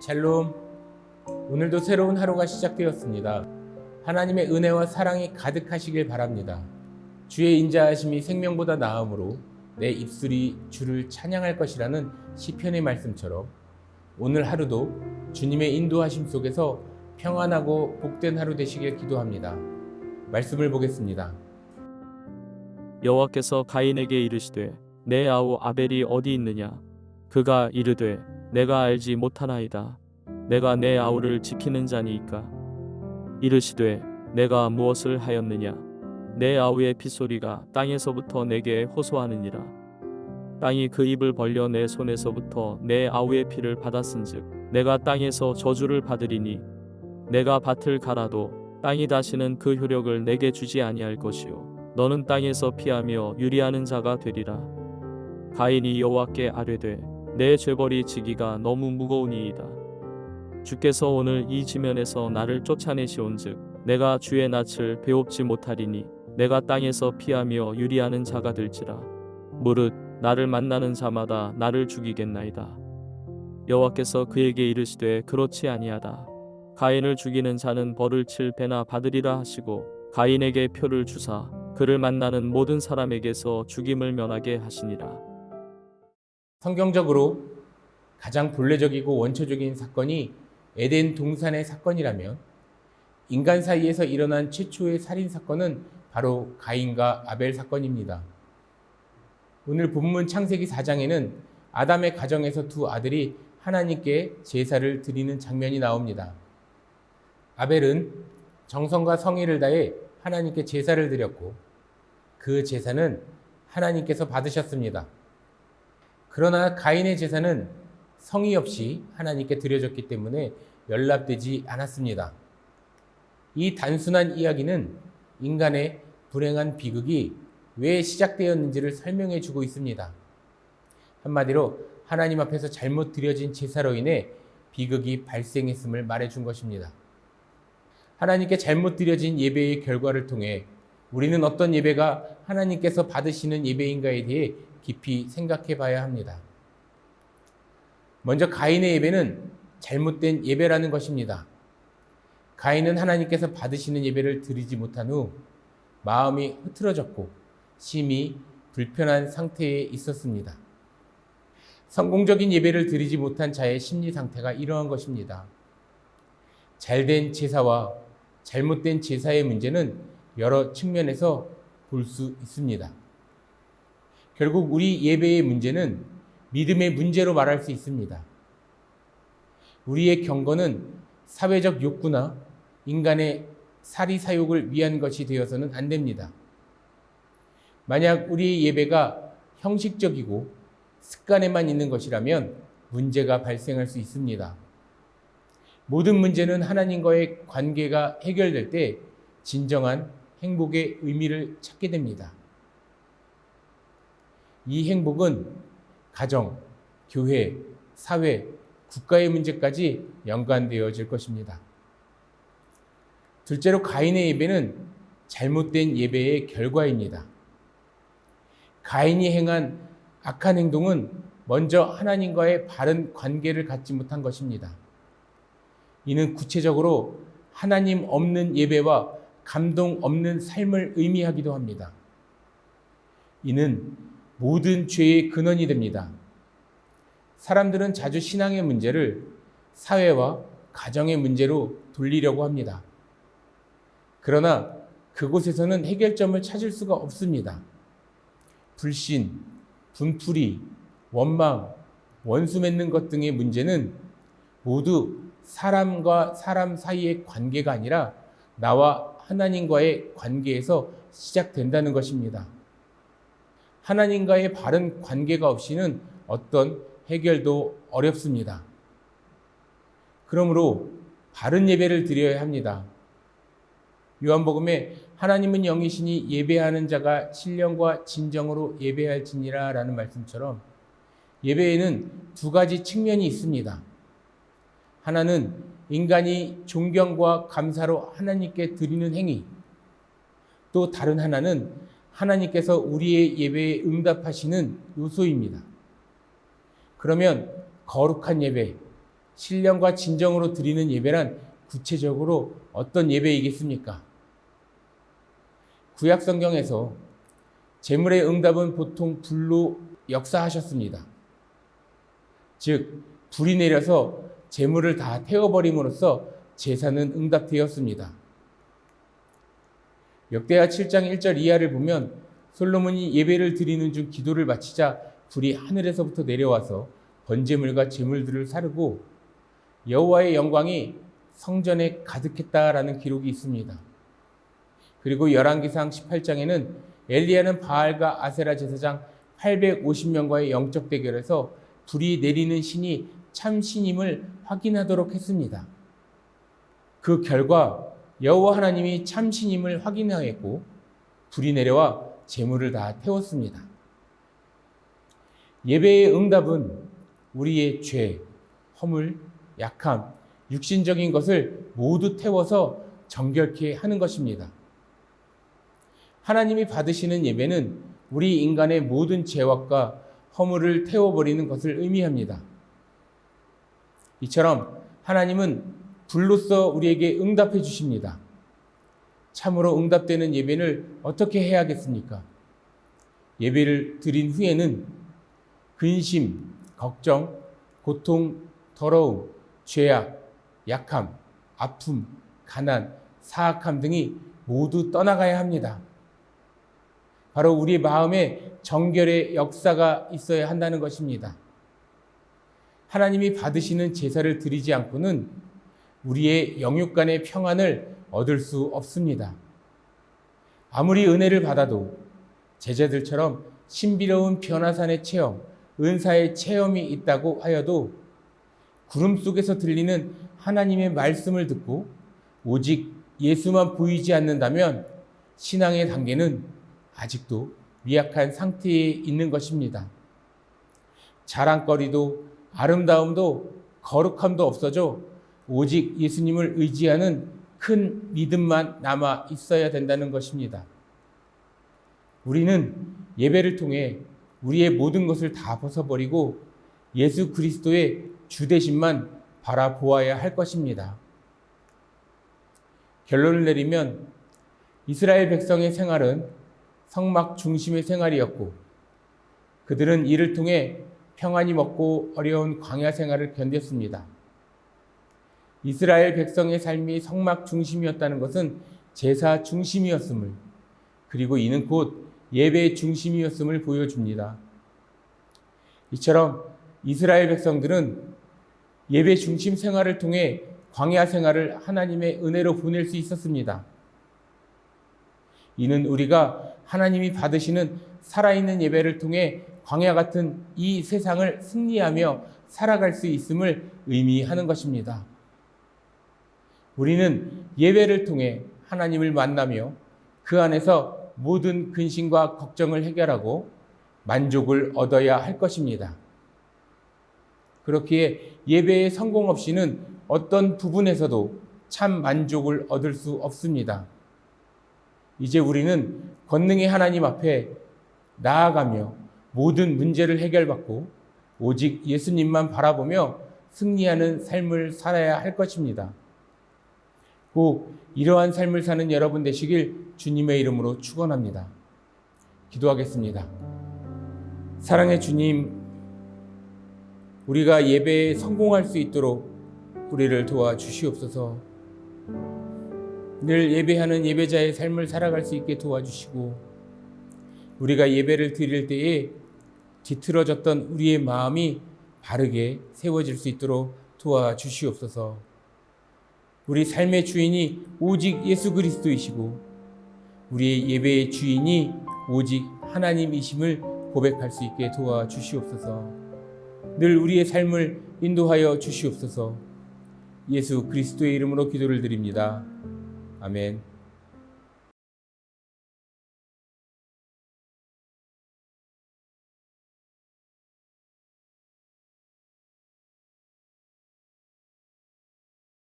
샬롬. 오늘도 새로운 하루가 시작되었습니다. 하나님의 은혜와 사랑이 가득하시길 바랍니다. 주의 인자하심이 생명보다 나음으로 내 입술이 주를 찬양할 것이라는 시편의 말씀처럼 오늘 하루도 주님의 인도하심 속에서 평안하고 복된 하루 되시길 기도합니다. 말씀을 보겠습니다. 여호와께서 가인에게 이르시되 내 아우 아벨이 어디 있느냐? 그가 이르되 내가 알지 못하나이다. 내가 내 아우를 지키는 자니이까. 이르시되 내가 무엇을 하였느냐? 내 아우의 핏소리가 땅에서부터 내게 호소하느니라. 땅이 그 입을 벌려 내 손에서부터 내 아우의 피를 받았은즉 내가 땅에서 저주를 받으리니 내가 밭을 갈아도 땅이 다시는 그 효력을 내게 주지 아니할 것이요 너는 땅에서 피하며 유리하는 자가 되리라. 가인이 여호와께 아뢰되 내 죄벌이 지기가 너무 무거우니이다. 주께서 오늘 이 지면에서 나를 쫓아내시온즉 내가 주의 낯을 배웁지 못하리니 내가 땅에서 피하며 유리하는 자가 될지라. 무릇 나를 만나는 자마다 나를 죽이겠나이다. 여호와께서 그에게 이르시되 그렇지 아니하다. 가인을 죽이는 자는 벌을 7배나 받으리라 하시고 가인에게 표를 주사 그를 만나는 모든 사람에게서 죽임을 면하게 하시니라. 성경적으로 가장 본래적이고 원초적인 사건이 에덴 동산의 사건이라면 인간 사이에서 일어난 최초의 살인 사건은 바로 가인과 아벨 사건입니다. 오늘 본문 창세기 4장에는 아담의 가정에서 두 아들이 하나님께 제사를 드리는 장면이 나옵니다. 아벨은 정성과 성의를 다해 하나님께 제사를 드렸고 그 제사는 하나님께서 받으셨습니다. 그러나 가인의 제사는 성의 없이 하나님께 드려졌기 때문에 연락되지 않았습니다. 이 단순한 이야기는 인간의 불행한 비극이 왜 시작되었는지를 설명해 주고 있습니다. 한마디로 하나님 앞에서 잘못 드려진 제사로 인해 비극이 발생했음을 말해 준 것입니다. 하나님께 잘못 드려진 예배의 결과를 통해 우리는 어떤 예배가 하나님께서 받으시는 예배인가에 대해 깊이 생각해 봐야 합니다. 먼저 가인의 예배는 잘못된 예배라는 것입니다. 가인은 하나님께서 받으시는 예배를 드리지 못한 후 마음이 흐트러졌고 심히 불편한 상태에 있었습니다. 성공적인 예배를 드리지 못한 자의 심리 상태가 이러한 것입니다. 잘된 제사와 잘못된 제사의 문제는 여러 측면에서 볼 수 있습니다. 결국 우리 예배의 문제는 믿음의 문제로 말할 수 있습니다. 우리의 경건은 사회적 욕구나 인간의 사리사욕을 위한 것이 되어서는 안 됩니다. 만약 우리의 예배가 형식적이고 습관에만 있는 것이라면 문제가 발생할 수 있습니다. 모든 문제는 하나님과의 관계가 해결될 때 진정한 행복의 의미를 찾게 됩니다. 이 행복은 가정, 교회, 사회, 국가의 문제까지 연관되어질 것입니다. 둘째로 가인의 예배는 잘못된 예배의 결과입니다. 가인이 행한 악한 행동은 먼저 하나님과의 바른 관계를 갖지 못한 것입니다. 이는 구체적으로 하나님 없는 예배와 감동 없는 삶을 의미하기도 합니다. 이는 모든 죄의 근원이 됩니다. 사람들은 자주 신앙의 문제를 사회와 가정의 문제로 돌리려고 합니다. 그러나 그곳에서는 해결점을 찾을 수가 없습니다. 불신, 분풀이, 원망, 원수 맺는 것 등의 문제는 모두 사람과 사람 사이의 관계가 아니라 나와 하나님과의 관계에서 시작된다는 것입니다. 하나님과의 바른 관계가 없이는 어떤 해결도 어렵습니다. 그러므로 바른 예배를 드려야 합니다. 요한복음에 하나님은 영이시니 예배하는 자가 신령과 진정으로 예배할지니라 라는 말씀처럼 예배에는 두 가지 측면이 있습니다. 하나는 인간이 존경과 감사로 하나님께 드리는 행위, 또 다른 하나는 하나님께서 우리의 예배에 응답하시는 요소입니다. 그러면 거룩한 예배, 신령과 진정으로 드리는 예배란 구체적으로 어떤 예배이겠습니까? 구약 성경에서 제물의 응답은 보통 불로 역사하셨습니다. 즉, 불이 내려서 제물을 다 태워버림으로써 제사는 응답되었습니다. 역대하 7장 1절 이하를 보면 솔로몬이 예배를 드리는 중 기도를 마치자 불이 하늘에서부터 내려와서 번제물과 제물들을 사르고 여호와의 영광이 성전에 가득했다라는 기록이 있습니다. 그리고 열왕기상 18장에는 엘리야는 바알과 아세라 제사장 850명과의 영적 대결에서 불이 내리는 신이 참 신임을 확인하도록 했습니다. 그 결과 여호와 하나님이 참 신임을 확인하였고 불이 내려와 제물을 다 태웠습니다. 예배의 응답은 우리의 죄, 허물, 약함, 육신적인 것을 모두 태워서 정결케 하는 것입니다. 하나님이 받으시는 예배는 우리 인간의 모든 죄악과 허물을 태워버리는 것을 의미합니다. 이처럼 하나님은 불로써 우리에게 응답해 주십니다. 참으로 응답되는 예배를 어떻게 해야겠습니까? 예배를 드린 후에는 근심, 걱정, 고통, 더러움, 죄악, 약함, 아픔, 가난, 사악함 등이 모두 떠나가야 합니다. 바로 우리 마음에 정결의 역사가 있어야 한다는 것입니다. 하나님이 받으시는 제사를 드리지 않고는 우리의 영육 간의 평안을 얻을 수 없습니다. 아무리 은혜를 받아도 제자들처럼 신비로운 변화산의 체험, 은사의 체험이 있다고 하여도 구름 속에서 들리는 하나님의 말씀을 듣고 오직 예수만 보이지 않는다면 신앙의 단계는 아직도 미약한 상태에 있는 것입니다. 자랑거리도 아름다움도 거룩함도 없어져 오직 예수님을 의지하는 큰 믿음만 남아 있어야 된다는 것입니다. 우리는 예배를 통해 우리의 모든 것을 다 벗어버리고 예수 그리스도의 주대심만 바라보아야 할 것입니다. 결론을 내리면 이스라엘 백성의 생활은 성막 중심의 생활이었고 그들은 이를 통해 평안히 먹고 어려운 광야 생활을 견뎠습니다. 이스라엘 백성의 삶이 성막 중심이었다는 것은 제사 중심이었음을, 그리고 이는 곧 예배 중심이었음을 보여줍니다. 이처럼 이스라엘 백성들은 예배 중심 생활을 통해 광야 생활을 하나님의 은혜로 보낼 수 있었습니다. 이는 우리가 하나님이 받으시는 살아있는 예배를 통해 광야 같은 이 세상을 승리하며 살아갈 수 있음을 의미하는 것입니다. 우리는 예배를 통해 하나님을 만나며 그 안에서 모든 근심과 걱정을 해결하고 만족을 얻어야 할 것입니다. 그렇기에 예배의 성공 없이는 어떤 부분에서도 참 만족을 얻을 수 없습니다. 이제 우리는 권능의 하나님 앞에 나아가며 모든 문제를 해결받고 오직 예수님만 바라보며 승리하는 삶을 살아야 할 것입니다. 꼭 이러한 삶을 사는 여러분 되시길 주님의 이름으로 축원합니다. 기도하겠습니다. 사랑의 주님, 우리가 예배에 성공할 수 있도록 우리를 도와주시옵소서. 늘 예배하는 예배자의 삶을 살아갈 수 있게 도와주시고, 우리가 예배를 드릴 때에 뒤틀어졌던 우리의 마음이 바르게 세워질 수 있도록 도와주시옵소서. 우리 삶의 주인이 오직 예수 그리스도이시고 우리의 예배의 주인이 오직 하나님이심을 고백할 수 있게 도와주시옵소서. 늘 우리의 삶을 인도하여 주시옵소서. 예수 그리스도의 이름으로 기도를 드립니다. 아멘.